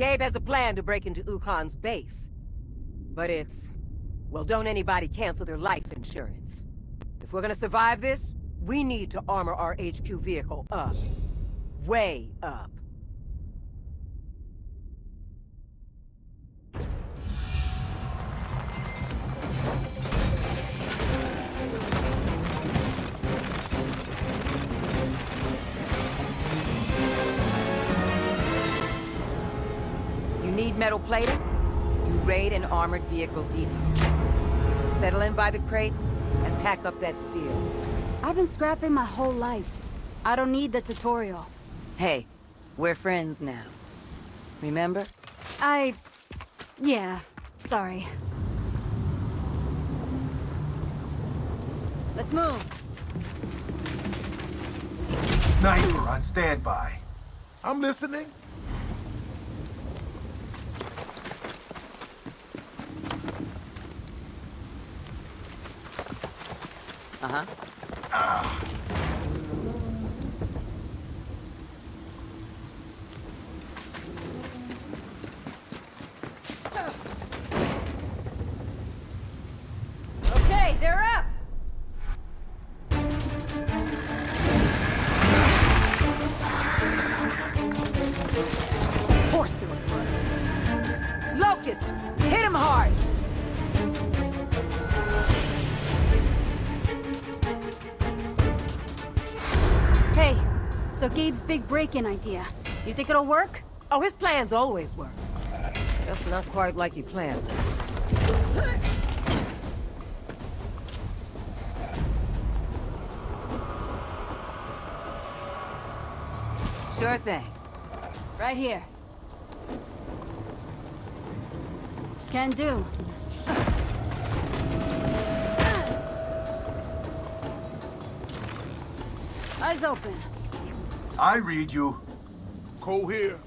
Gabe has a plan to break into Ukon's base. But well, don't anybody cancel their life insurance. If we're gonna survive this, we need to armor our HQ vehicle up. Way up. You need metal plating? You raid an armored vehicle depot. Settle in by the crates and pack up that steel. I've been scrapping my whole life. I don't need the tutorial. Hey, we're friends now. Remember? Yeah, sorry. Let's move. Sniper on standby. I'm listening. Uh-huh. Okay, they're up! Of course there was. Locust! Hit him hard! Hey, so Gabe's big break-in idea. You think it'll work? Oh, his plans always work. Just not quite like he plans it. Sure thing. Right here. Can do. Eyes open. I read you. Cole here.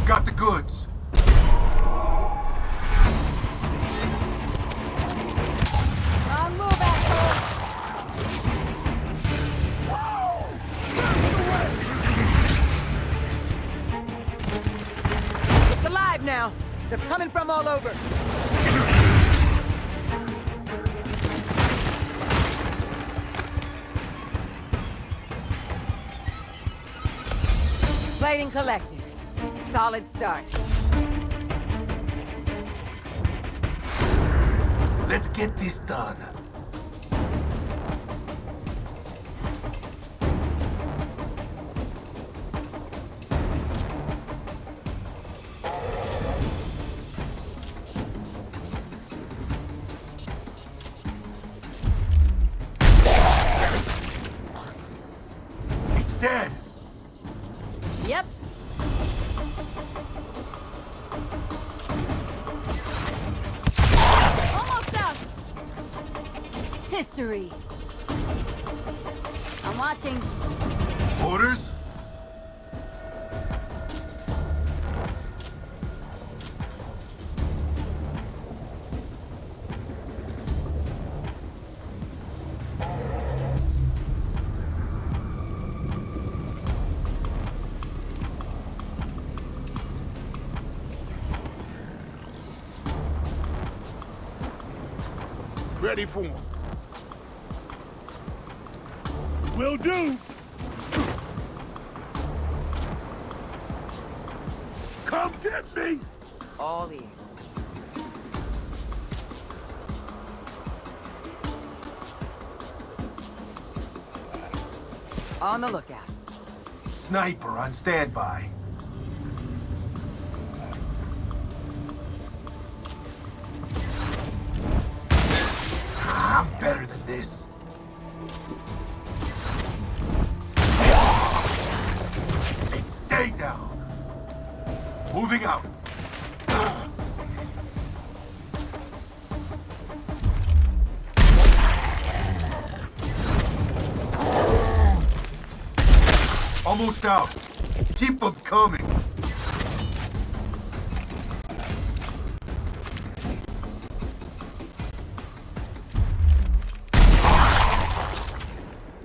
Got the goods. On move, asshole! It's alive now! They're coming from all over! Plating collected. Solid start. Let's get this done. It's dead. Yep. Almost out! History. I'm watching. Orders? Ready for him. Will do. Come get me. All ears. On the lookout. Sniper on standby. I'm better than this. Hey, stay down. Moving out. Almost out. Keep them coming.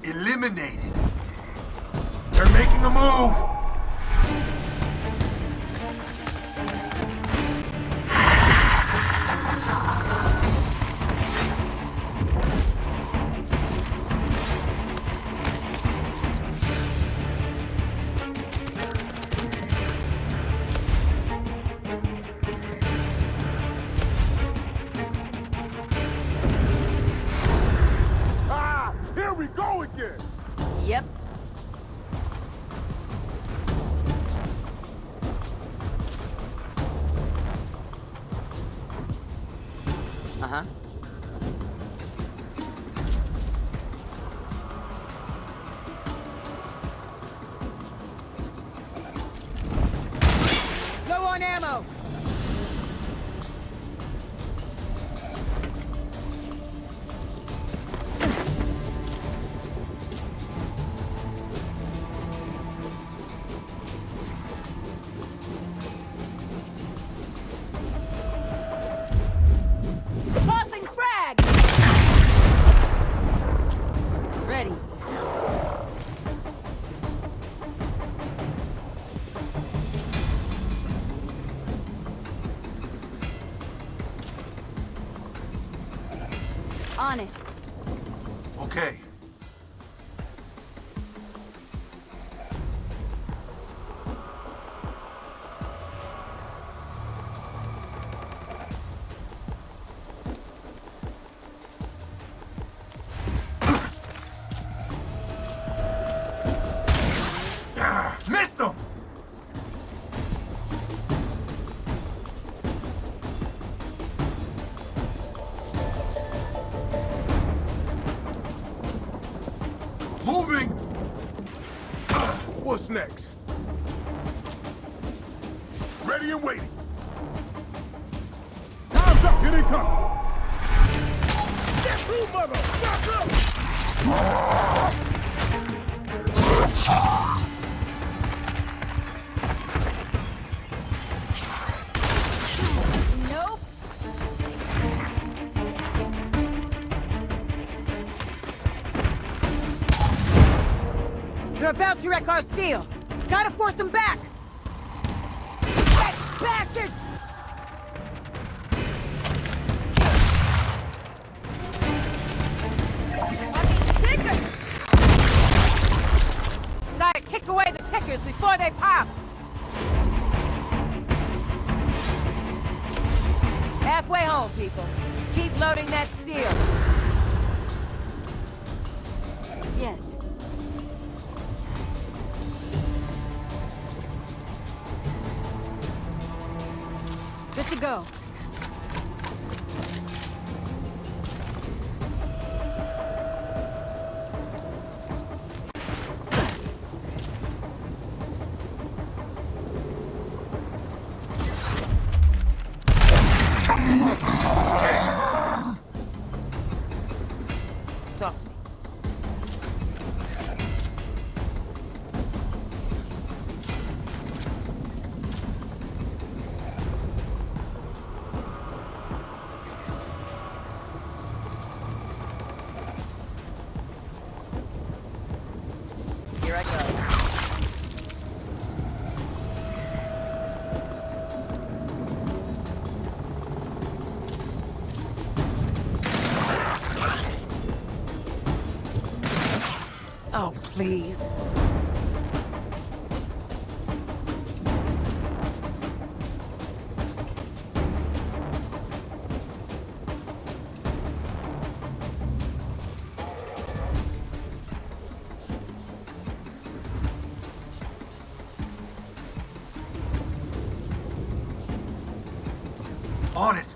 Eliminated. They're making a move. Ah, here we go again. Yep. Uh-huh. Low on ammo! Tossing frag! Ready. On it. Okay. Missed them! Moving! What's next? Ready and waiting. Time's up. Here they come. Get through, motherfucker! Nope. They're about to wreck our steel! Gotta force them back! Get bastard! Tickers! Gotta kick away the tickers before they pop! Halfway home, people. Keep loading that steel. Yes. Good to go. Talk to me. Here I go. Oh, please. On it.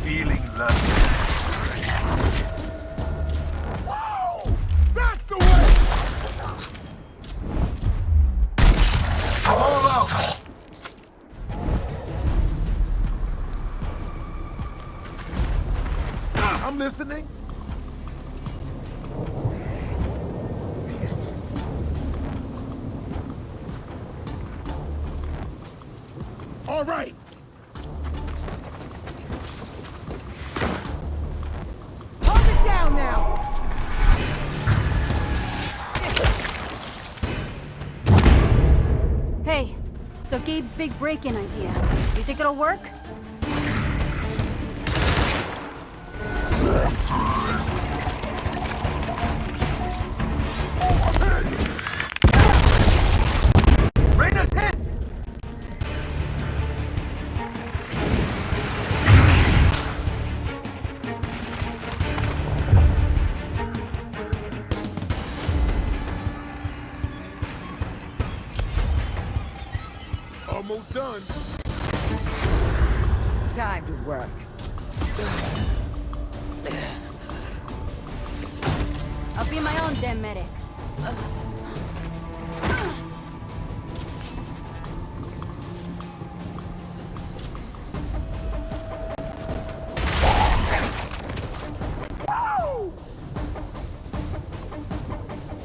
Feeling lucky. Whoa! That's the way! All out. listening? All right. Hold it down now! Hey, so Gabe's big break-in idea. You think it'll work? Reyna's hit! Almost done. Time to work. I'll be my own damn medic.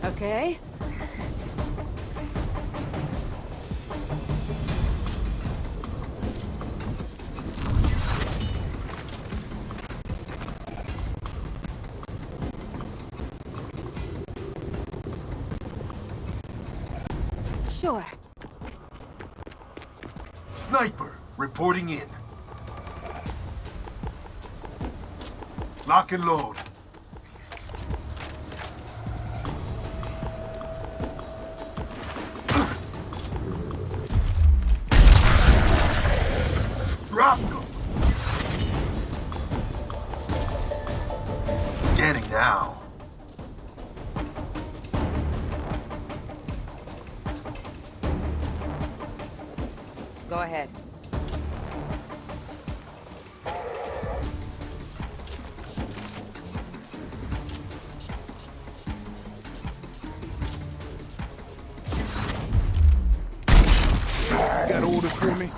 Okay. Sure. Sniper, reporting in. Lock and load. Drop them. Scanning now. Go ahead. Got orders for me?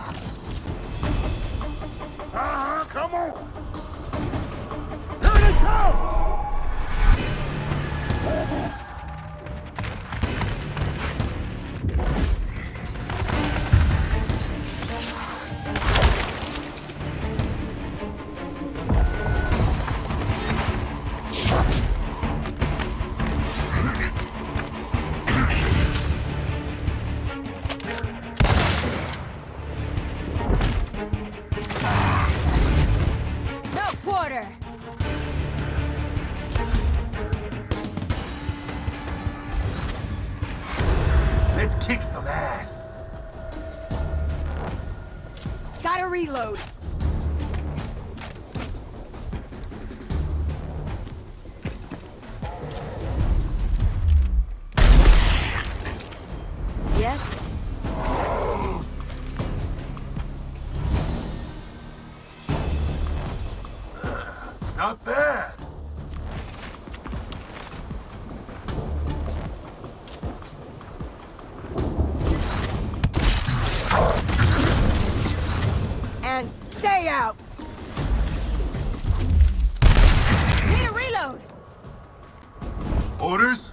Come on! Here they come! No quarter! Let's kick some ass. Gotta reload. Yes? Not bad. And stay out! Need a reload! Orders?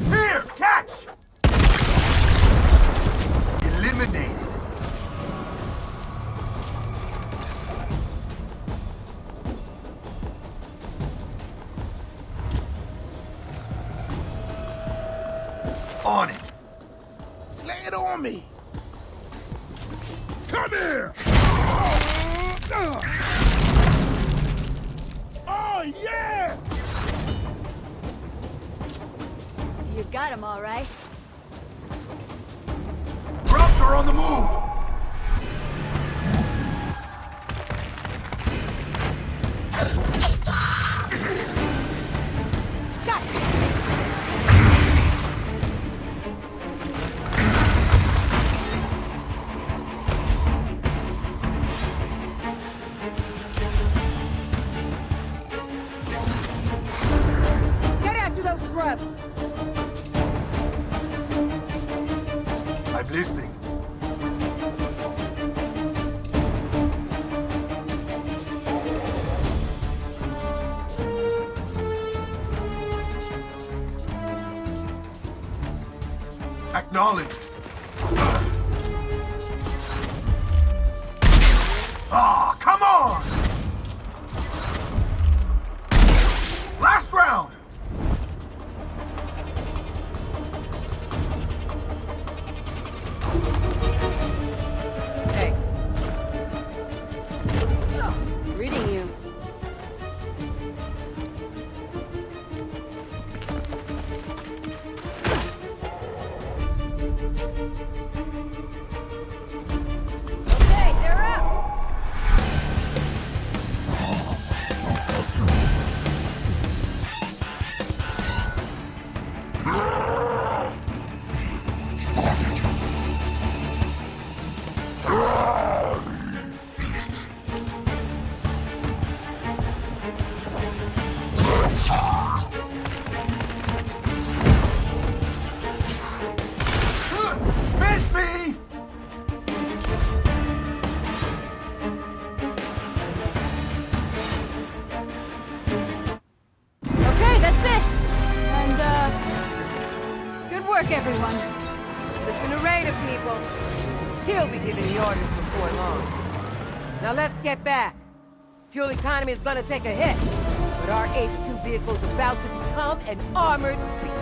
Here, catch! Eliminated. On it. Lay it on me! Come here! Oh, yeah! got him all right. Drops are on the move! Get after those scrubs! I'm listening. Acknowledged. Ah, come on! Last round! Hey, Reading you. Okay, they're up! Miss me! Okay, that's it! And, good work, everyone. Listen to Rada, people. She'll be giving the orders before long. Now let's get back. Fuel economy is gonna take a hit, but our HQ vehicle's about to become an armored beast.